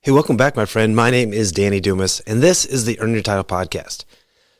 Hey, welcome back, my friend. My name is Danny Dumas, and this is the Earn Your Title podcast.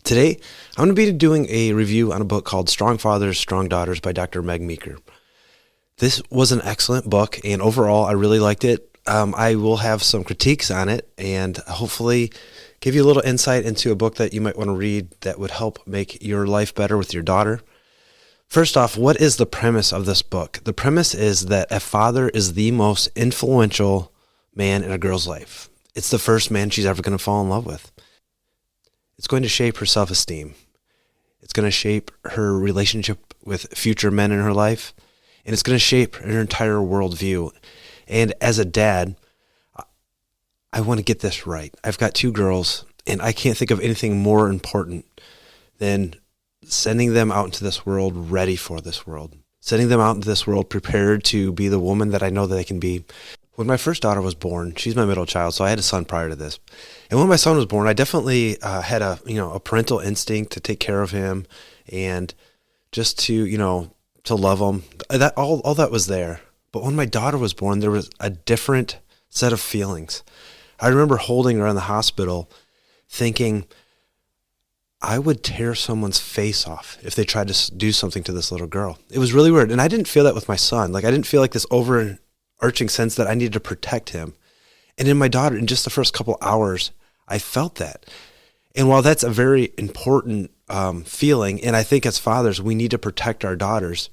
Today, I'm going to be doing a review on a book called Strong Fathers, Strong Daughters by Dr. Meg Meeker. This was an excellent book, and overall, I really liked it. I will have some critiques on it, and hopefully give you a little insight into a book that you might want to read that would help make your life better with your daughter. First off, what is the premise of this book? The premise is that a father is the most influential man in a girl's life. It's the first man she's ever going to fall in love with. It's going to shape her self-esteem. It's going to shape her relationship with future men in her life, and it's going to shape her entire worldview. And as a dad, I want to get this right. I've got two girls, and I can't think of anything more important than sending them out into this world ready for this world, sending them out into this world prepared to be the woman that I know that they can be. When my first daughter was born, she's my middle child, so I had a son prior to this. And when my son was born, I definitely had a parental instinct to take care of him and just to love him. That all that was there. But when my daughter was born, there was a different set of feelings. I remember holding her in the hospital thinking, I would tear someone's face off if they tried to do something to this little girl. It was really weird. And I didn't feel that with my son. I didn't feel like this overarching sense that I needed to protect him. And in my daughter, in just the first couple hours, I felt that. And while that's a very important feeling, and I think as fathers, we need to protect our daughters,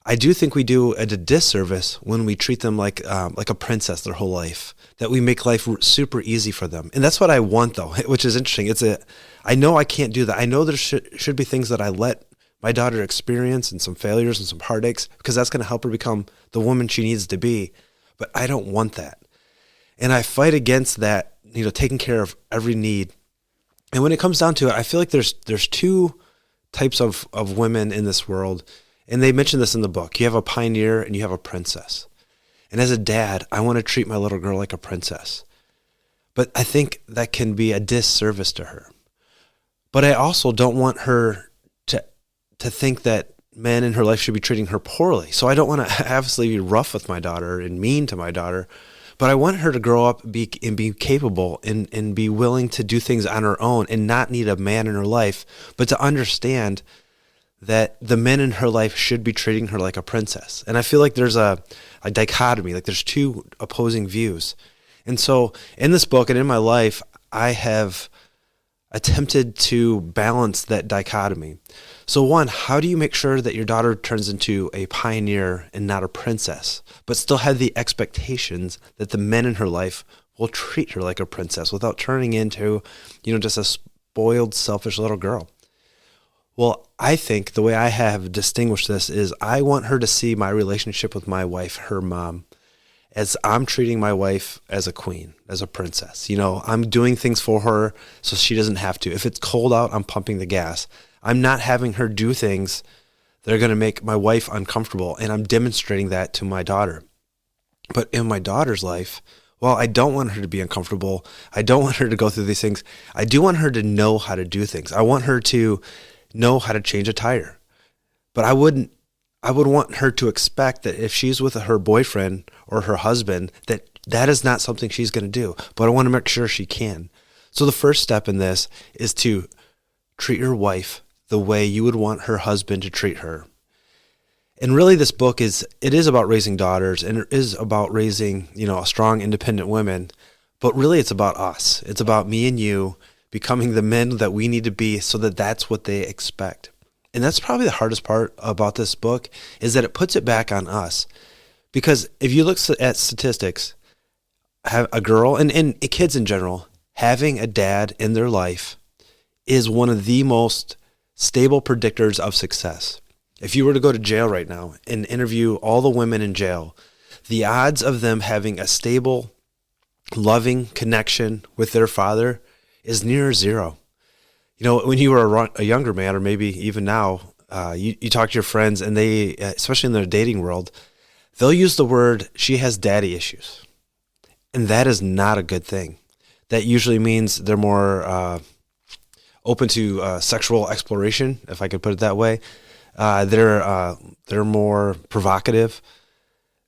I do think we do a disservice when we treat them like a princess their whole life, that we make life super easy for them. And that's what I want, though, which is interesting. I know I can't do that. I know there should be things that I let my daughter experience and some failures and some heartaches, because that's going to help her become the woman she needs to be. But I don't want that. And I fight against that, taking care of every need. And when it comes down to it, I feel like there's two types of women in this world. And they mention this in the book. You have a pioneer and you have a princess. And as a dad, I want to treat my little girl like a princess. But I think that can be a disservice to her. But I also don't want her to think that men in her life should be treating her poorly. So I don't want to obviously be rough with my daughter and mean to my daughter, but I want her to grow up and be capable and be willing to do things on her own and not need a man in her life, but to understand that the men in her life should be treating her like a princess. And I feel like there's a dichotomy, like there's two opposing views. And so in this book and in my life, I have attempted to balance that dichotomy. So one, how do you make sure that your daughter turns into a pioneer and not a princess, but still have the expectations that the men in her life will treat her like a princess without turning into, just a spoiled, selfish little girl? Well, I think the way I have distinguished this is I want her to see my relationship with my wife, her mom, as I'm treating my wife as a queen, as a princess. I'm doing things for her so she doesn't have to. If it's cold out, I'm pumping the gas. I'm not having her do things that are going to make my wife uncomfortable, and I'm demonstrating that to my daughter. But in my daughter's life, while I don't want her to be uncomfortable, I don't want her to go through these things, I do want her to know how to do things. I want her to know how to change a tire. But I would want her to expect that if she's with her boyfriend or her husband, that is not something she's going to do. But I want to make sure she can. So the first step in this is to treat your wife the way you would want her husband to treat her. And really this book is about raising daughters, and it is about raising, strong, independent women. But really it's about us. It's about me and you becoming the men that we need to be so that that's what they expect. And that's probably the hardest part about this book, is that it puts it back on us. Because if you look at statistics, have a girl, and kids in general, having a dad in their life is one of the most stable predictors of success. If you were to go to jail right now and interview all the women in jail, the odds of them having a stable, loving connection with their father is near zero. When you were a younger man, or maybe even now, you talk to your friends, and they, especially in their dating world, they'll use the word, she has daddy issues. And that is not a good thing. That usually means they're more open to sexual exploration, if I could put it that way. They're more provocative.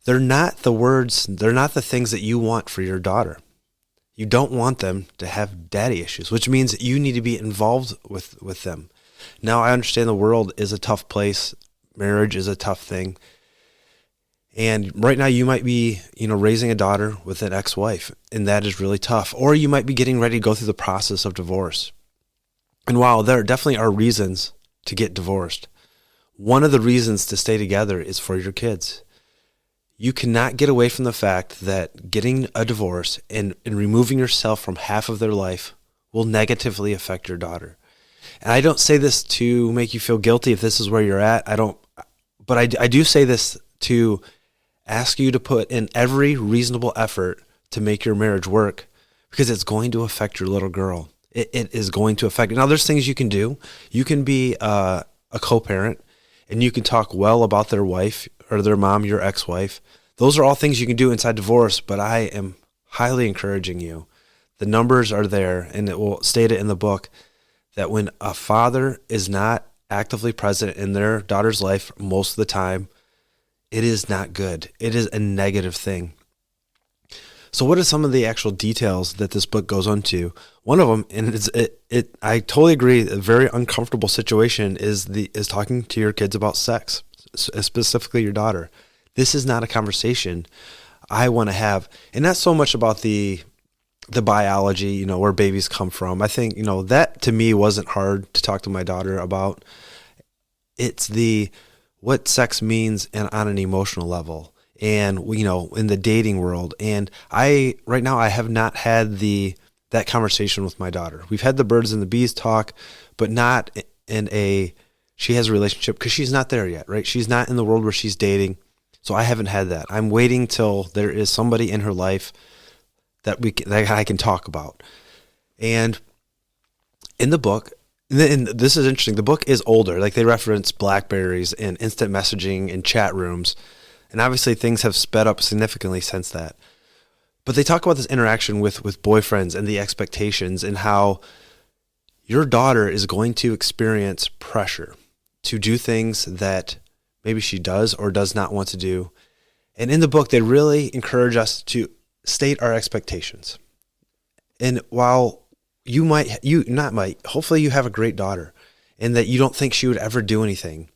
They're not the words, they're not the things that you want for your daughter. You don't want them to have daddy issues, which means you need to be involved with them. Now, I understand the world is a tough place. Marriage is a tough thing. And right now you might be, raising a daughter with an ex-wife, and that is really tough. Or you might be getting ready to go through the process of divorce. And while there definitely are reasons to get divorced, one of the reasons to stay together is for your kids. You cannot get away from the fact that getting a divorce and removing yourself from half of their life will negatively affect your daughter. And I don't say this to make you feel guilty if this is where you're at. But I do say this to ask you to put in every reasonable effort to make your marriage work, because it's going to affect your little girl. It is going to affect. Now, there's things you can do. You can be a co-parent, and you can talk well about their wife or their mom, your ex-wife. Those are all things you can do inside divorce, but I am highly encouraging you. The numbers are there, and it will state it in the book, that when a father is not actively present in their daughter's life most of the time, it is not good. It is a negative thing. So what are some of the actual details that this book goes into? One of them, and I totally agree, a very uncomfortable situation is talking to your kids about sex, specifically your daughter. This is not a conversation I want to have, and not so much about the biology, where babies come from. I think, that to me wasn't hard to talk to my daughter about. It's what sex means and on an emotional level, and in the dating world. And right now I have not had that conversation with my daughter. We've had the birds and the bees talk, but not she has a relationship, because she's not there yet, right? She's not in the world where she's dating. So I haven't had that. I'm waiting till there is somebody in her life that I can talk about. And in the book, and this is interesting, the book is older. Like, they reference BlackBerries and instant messaging and chat rooms. And obviously things have sped up significantly since that. But they talk about this interaction with boyfriends and the expectations, and how your daughter is going to experience pressure to do things that maybe she does or does not want to do. And in the book, they really encourage us to state our expectations. And while hopefully you have a great daughter and that you don't think she would ever do anything,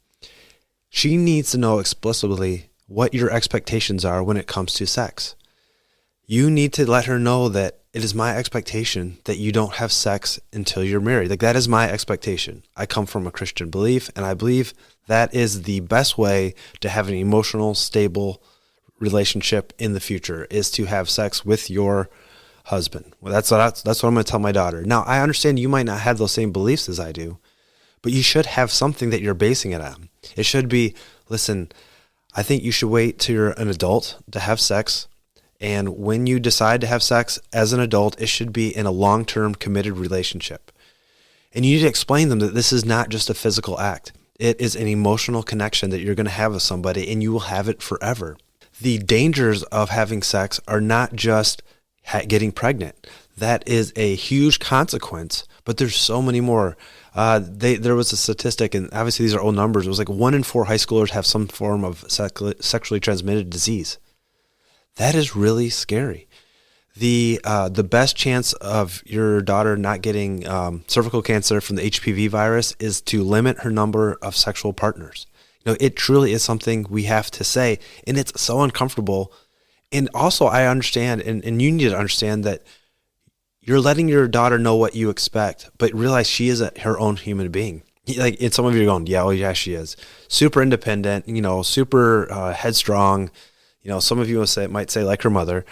she needs to know explicitly what your expectations are when it comes to sex. You need to let her know that it is my expectation that you don't have sex until you're married. Like, that is my expectation. I come from a Christian belief, and I believe that is the best way to have an emotional, stable relationship in the future, is to have sex with your husband. Well, that's what I'm going to tell my daughter. Now, I understand you might not have those same beliefs as I do, but you should have something that you're basing it on. It should be, listen, I think you should wait till you're an adult to have sex. And when you decide to have sex as an adult, it should be in a long-term committed relationship. And you need to explain to them that this is not just a physical act. It is an emotional connection that you're going to have with somebody, and you will have it forever. The dangers of having sex are not just getting pregnant. That is a huge consequence, but there's so many more. There was a statistic, and obviously these are old numbers. It was like 1 in 4 high schoolers have some form of sexually transmitted disease. That is really scary. The best chance of your daughter not getting cervical cancer from the HPV virus is to limit her number of sexual partners. It truly is something we have to say, and it's so uncomfortable. And also, I understand, and you need to understand that you're letting your daughter know what you expect, but realize she is her own human being. Like, and some of you are going, yeah, well, yeah, she is. Super independent, super headstrong. Some of you might say like her mother,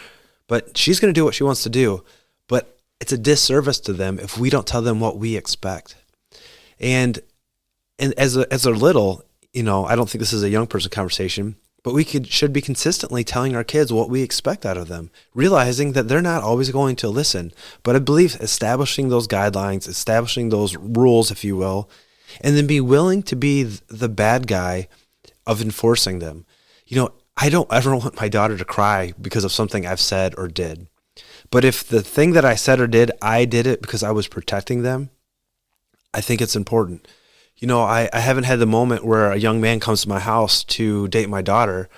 but she's going to do what she wants to do. But it's a disservice to them if we don't tell them what we expect. And as they're little, I don't think this is a young person conversation, but we should be consistently telling our kids what we expect out of them, realizing that they're not always going to listen. But I believe establishing those guidelines, establishing those rules, if you will, and then be willing to be the bad guy of enforcing them. I don't ever want my daughter to cry because of something I've said or did. But if the thing that I said or did, I did it because I was protecting them, I think it's important. I haven't had the moment where a young man comes to my house to date my daughter,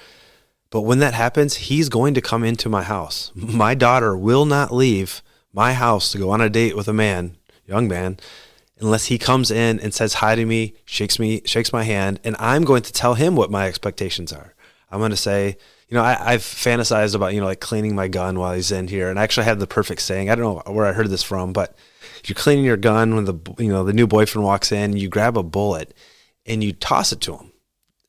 but when that happens, he's going to come into my house. My daughter will not leave my house to go on a date with a man, young man, unless he comes in and says hi to me, shakes my hand, and I'm going to tell him what my expectations are. I'm going to say, I've fantasized about, like cleaning my gun while he's in here. And I actually had the perfect saying. I don't know where I heard this from, but you're cleaning your gun when the new boyfriend walks in, you grab a bullet and you toss it to him.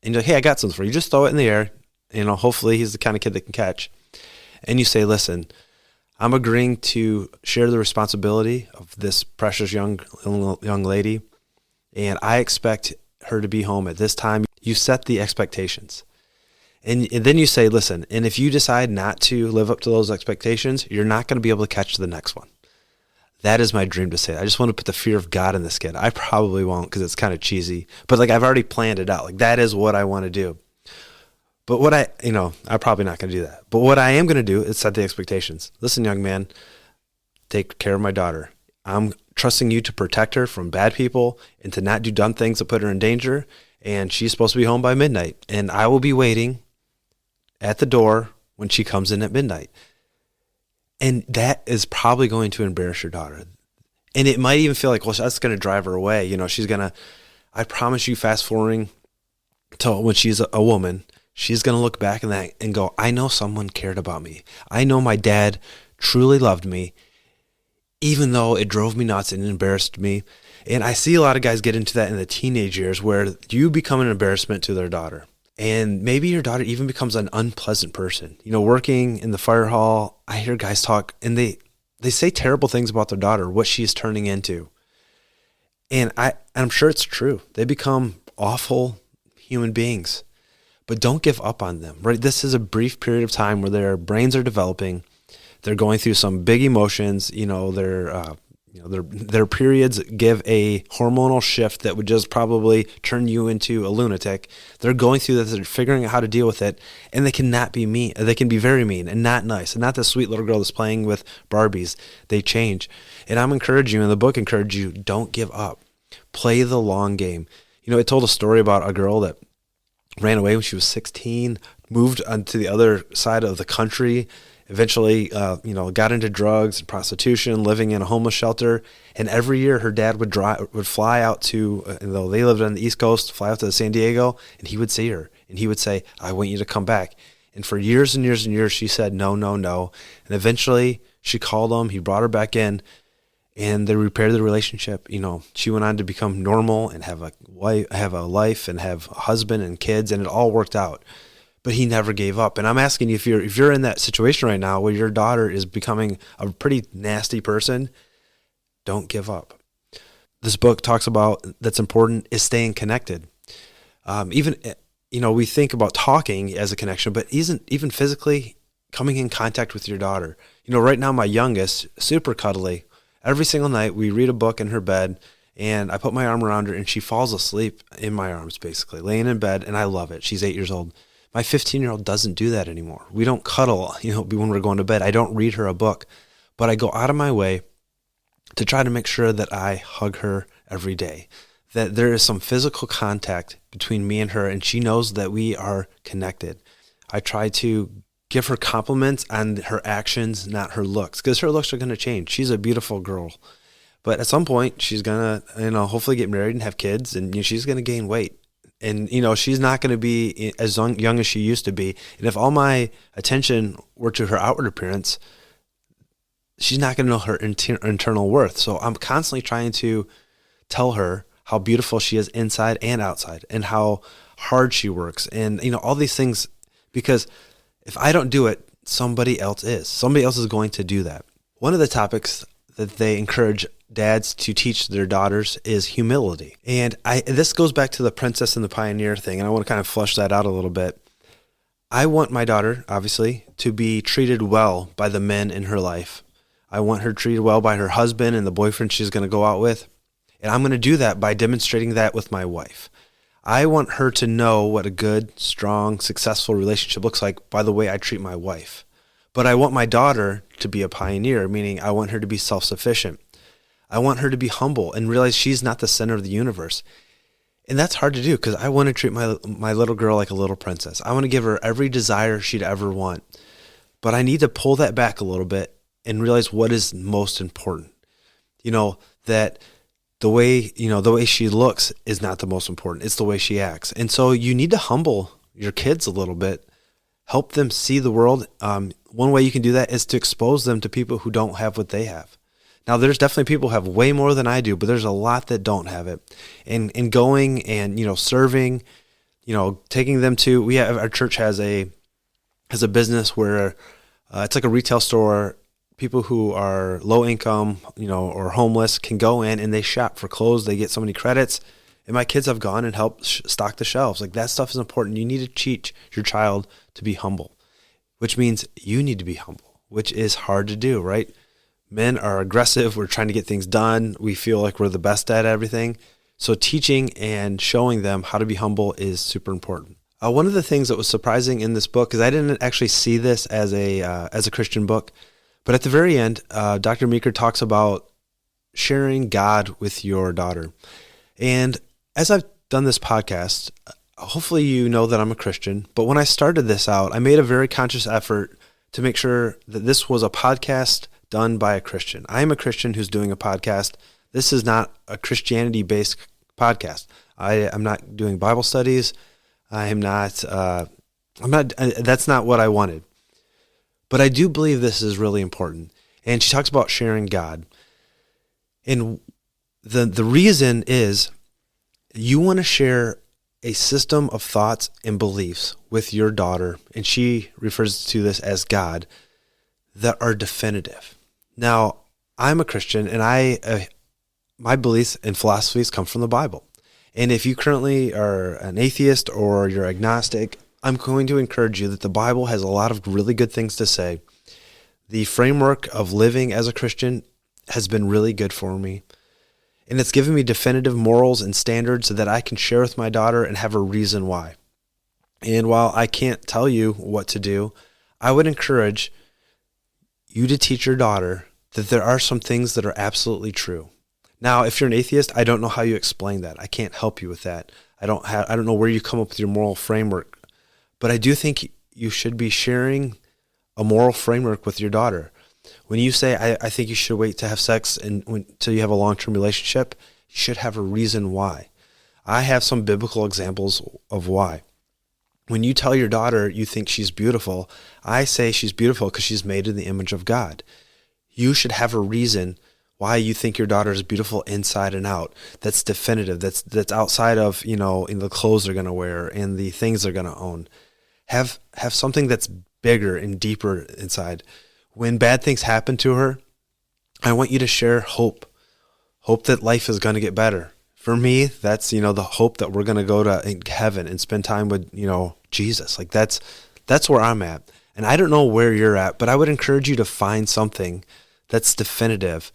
And you're like, hey, I got something for you. Just throw it in the air. Hopefully he's the kind of kid that can catch. And you say, listen, I'm agreeing to share the responsibility of this precious young lady, and I expect her to be home at this time. You set the expectations. And then you say, listen, and if you decide not to live up to those expectations, you're not going to be able to catch the next one. That is my dream to say. I just want to put the fear of God in this kid. I probably won't because it's kind of cheesy, but I've already planned it out. That is what I want to do. But what I'm probably not going to do that. But what I am going to do is set the expectations. Listen, young man, take care of my daughter. I'm trusting you to protect her from bad people and to not do dumb things that put her in danger. And she's supposed to be home by midnight. And I will be waiting at the door when she comes in at midnight. And that is probably going to embarrass your daughter. And it might even feel like, well, that's going to drive her away. I promise you, fast forwarding to when she's a woman, she's going to look back in that and go, I know someone cared about me. I know my dad truly loved me, even though it drove me nuts and embarrassed me. And I see a lot of guys get into that in the teenage years where you become an embarrassment to their daughter. And maybe your daughter even becomes an unpleasant person. Working in the fire hall, I hear guys talk and they say terrible things about their daughter, what she's turning into. And I'm sure it's true. They become awful human beings. But don't give up on them, right? This is a brief period of time where their brains are developing. They're going through some big emotions. Their periods give a hormonal shift that would just probably turn you into a lunatic. They're going through this. They're figuring out how to deal with it, and they cannot be mean. They can be very mean and not nice, and not the sweet little girl that's playing with Barbies. They change, and I'm encouraging you, and the book encourages you, don't give up. Play the long game. It told a story about a girl that ran away when she was 16, moved onto the other side of the country, eventually, got into drugs and prostitution, living in a homeless shelter. And every year her dad would fly out to, they lived on the East Coast, fly out to San Diego, and he would see her. And he would say, I want you to come back. And for years and years and years, she said, no, no, no. And eventually she called him, he brought her back in, and they repaired the relationship. She went on to become normal and have a life and have a husband and kids, and it all worked out. But he never gave up. And I'm asking you, if you're in that situation right now where your daughter is becoming a pretty nasty person, don't give up. This book talks about that's important is staying connected. We think about talking as a connection, but even physically coming in contact with your daughter. Right now my youngest, super cuddly. Every single night we read a book in her bed, and I put my arm around her and she falls asleep in my arms, basically laying in bed, and I love it. She's 8 years old. My 15-year-old doesn't do that anymore. We don't cuddle, when we're going to bed. I don't read her a book, but I go out of my way to try to make sure that I hug her every day, that there is some physical contact between me and her, and she knows that we are connected. I try to give her compliments on her actions, not her looks, because her looks are going to change. She's a beautiful girl, but at some point she's going to, hopefully get married and have kids, and she's going to gain weight. And, she's not going to be as young as she used to be. And if all my attention were to her outward appearance, she's not going to know her internal worth. So I'm constantly trying to tell her how beautiful she is inside and outside, and how hard she works, and, all these things, because if I don't do it, somebody else is. Somebody else is going to do that. One of the topics that they encourage dads to teach their daughters is humility. And this goes back to the princess and the pioneer thing, and I want to kind of flush that out a little bit. I want my daughter, obviously, to be treated well by the men in her life. I want her treated well by her husband and the boyfriend she's going to go out with. And I'm going to do that by demonstrating that with my wife. I want her to know what a good, strong, successful relationship looks like by the way I treat my wife. But I want my daughter to be a pioneer, meaning I want her to be self-sufficient. I want her to be humble and realize she's not the center of the universe. And that's hard to do because I want to treat my little girl like a little princess. I want to give her every desire she'd ever want. But I need to pull that back a little bit and realize what is most important. That the way she looks is not the most important. It's the way she acts. And so you need to humble your kids a little bit, help them see the world. One way you can do that is to expose them to people who don't have what they have. Now, there's definitely people who have way more than I do, but there's a lot that don't have it. And going and, serving, taking them to, our church has a business where it's like a retail store. People who are low income, or homeless can go in and they shop for clothes. They get so many credits. And my kids have gone and helped stock the shelves. Like, that stuff is important. You need to teach your child to be humble, which means you need to be humble, which is hard to do, right? Men are aggressive. We're trying to get things done. We feel like we're the best at everything. So teaching and showing them how to be humble is super important. One of the things that was surprising in this book is I didn't actually see this as a Christian book, but at the very end, Dr. Meeker talks about sharing God with your daughter. And as I've done this podcast, hopefully you know that I'm a Christian, but when I started this out, I made a very conscious effort to make sure that this was a podcast done by a Christian. I am a Christian who's doing a podcast. This is not a Christianity-based podcast. I'm not doing Bible studies. That's not what I wanted. But I do believe this is really important. And she talks about sharing God. And the reason is you want to share a system of thoughts and beliefs with your daughter, and she refers to this as God, that are definitive. Now, I'm a Christian, and my beliefs and philosophies come from the Bible. And if you currently are an atheist or you're agnostic, I'm going to encourage you that the Bible has a lot of really good things to say. The framework of living as a Christian has been really good for me. And it's given me definitive morals and standards that I can share with my daughter and have a reason why. And while I can't tell you what to do, I would encourage you to teach your daughter that there are some things that are absolutely true. Now, if you're an atheist, I don't know how you explain that. I can't help you with that. I don't know where you come up with your moral framework, but I do think you should be sharing a moral framework with your daughter. When you say, I think you should wait to have sex until you have a long-term relationship, you should have a reason why. I have some biblical examples of why. When you tell your daughter you think she's beautiful, I say she's beautiful because she's made in the image of God. You should have a reason why you think your daughter is beautiful inside and out. That's definitive. That's outside of, in the clothes they're going to wear and the things they're going to own. Have something that's bigger and deeper inside. When bad things happen to her, I want you to share hope that life is going to get better. For me, that's, the hope that we're going to go to heaven and spend time with, Jesus. Like that's where I'm at. And I don't know where you're at, but I would encourage you to find something that's definitive,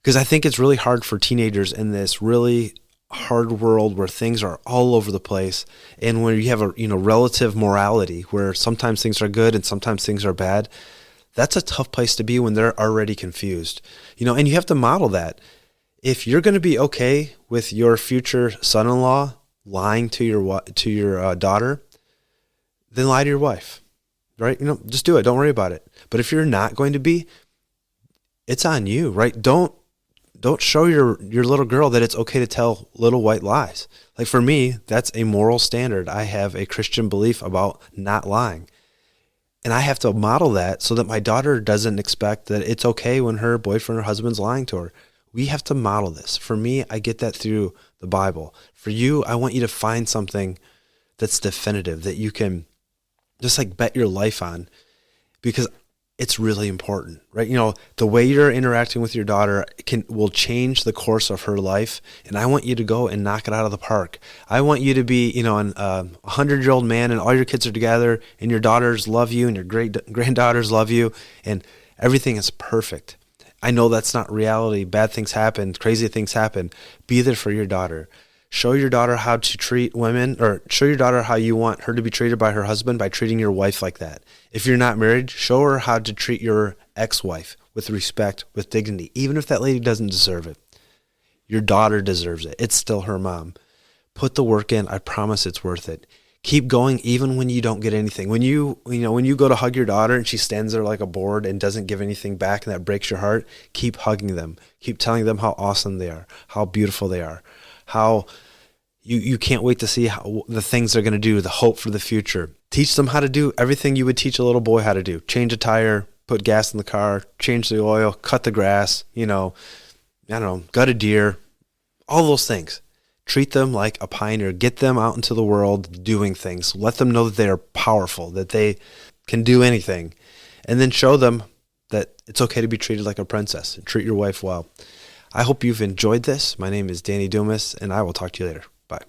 because I think it's really hard for teenagers in this really hard world where things are all over the place, and where you have a relative morality where sometimes things are good and sometimes things are bad. That's a tough place to be when they're already confused. And you have to model that. If you're going to be okay with your future son-in-law lying to your daughter, then lie to your wife, right? Just do it. Don't worry about it. But if you're not going to be, it's on you, right? Don't show your little girl that it's okay to tell little white lies. Like, for me, that's a moral standard. I have a Christian belief about not lying. And I have to model that so that my daughter doesn't expect that it's okay when her boyfriend or husband's lying to her. We have to model this. For me, I get that through the Bible. For you, I want you to find something that's definitive, that you can just bet your life on, because it's really important, right? The way you're interacting with your daughter will change the course of her life. And I want you to go and knock it out of the park. I want you to be, a 100-year-old man, and all your kids are together, and your daughters love you, and your granddaughters love you, and everything is perfect. I know that's not reality. Bad things happen. Crazy things happen. Be there for your daughter. Show your daughter how to treat women, or show your daughter how you want her to be treated by her husband by treating your wife like that. If you're not married, show her how to treat your ex-wife with respect, with dignity, even if that lady doesn't deserve it. Your daughter deserves it. It's still her mom. Put the work in. I promise it's worth it. Keep going even when you don't get anything. When when you go to hug your daughter and she stands there like a board and doesn't give anything back and that breaks your heart, keep hugging them. Keep telling them how awesome they are, how beautiful they are, how you can't wait to see how the things they're going to do, the hope for the future. Teach them how to do everything you would teach a little boy how to do. Change a tire, put gas in the car, change the oil, cut the grass, gut a deer, all those things. Treat them like a pioneer. Get them out into the world doing things. Let them know that they are powerful, that they can do anything. And then show them that it's okay to be treated like a princess and treat your wife well. I hope you've enjoyed this. My name is Danny Dumas, and I will talk to you later. Bye.